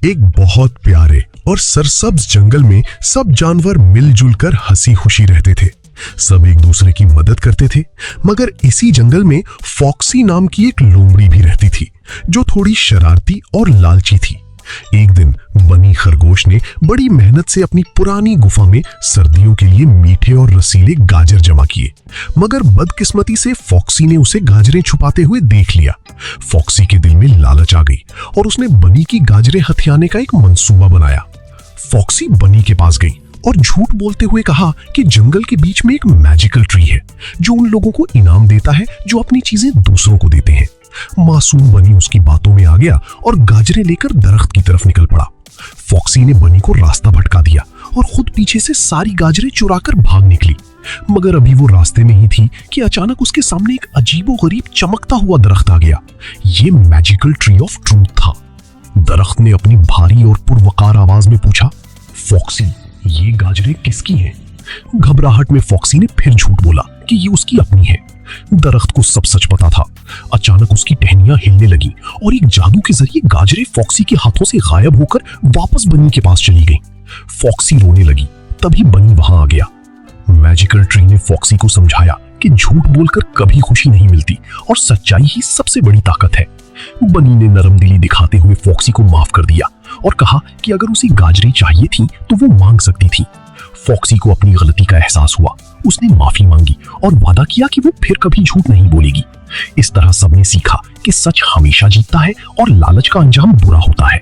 एक बहुत प्यारे और सरसब्ज जंगल में सब जानवर मिलजुल कर हंसी खुशी रहते थे। सब एक दूसरे की मदद करते थे। मगर इसी जंगल में फॉक्सी नाम की एक लोमड़ी भी रहती थी, जो थोड़ी शरारती और लालची थी। एक दिन बनी खरगोश ने बड़ी मेहनत से अपनी पुरानी गुफा में सर्दियों के लिए मीठे और रसीले गाजर जमा किए, मगर बदकिस्मती से फॉक्सी ने उसे गाजरें छुपाते हुए देख लिया। फॉक्सी के दिल में लालच आ गई और उसने बनी की गाजरें हथियाने का एक मंसूबा बनाया। फॉक्सी बनी के पास गई और झूठ बोलते हुए कहा कि जंगल के बीच में एक मैजिकल ट्री है जो उन लोगों को इनाम देता है जो अपनी चीजें दूसरों को देते हैं। मासूम बनी उसकी बातों में आ गया और गाजरें लेकर दरख्त की तरफ निकल पड़ा। फॉक्सी ने बनी को रास्ता भटका दिया और खुद पीछे से सारी गाजरें चुराकर भाग निकली। मगर अभी वो रास्ते में ही थी कि अचानक उसके सामने एक अजीबोगरीब चमकता हुआ दरख्त आ गया। ये मैजिकल ट्री ऑफ ट्रूथ था। दरख्त ने अपनी भारी और पुरवकार आवाज में पूछा, फॉक्सी, ये गाजरें किसकी हैं? घबराहट में फॉक्सी ने फिर झूठ बोला कि ये उसकी अपनी है। दरख्त को सब सच पता था। अचानक उसकी टहनियां हिलने लगी और एक जादू के जरिए गाजरें फॉक्सी के हाथों से गायब होकर वापस बनी के पास चली गईं। फॉक्सी रोने लगी। तभी बनी वहां आ गया। मैजिकल ट्री ने फॉक्सी को समझाया कि झूठ बोलकर कभी खुशी नहीं मिलती और सच्चाई ही सबसे बड़ी ताकत है। बनी ने नरम दिली दिखाते हुए फॉक्सी को माफ कर दिया और कहा कि अगर उसे गाजरें चाहिए थी तो वो मांग सकती थी। फॉक्सी को अपनी गलती का एहसास हुआ। उसने माफी मांगी और वादा किया कि वो फिर कभी झूठ नहीं बोलेगी। इस तरह सबने सीखा कि सच हमेशा जीतता है और लालच का अंजाम बुरा होता है।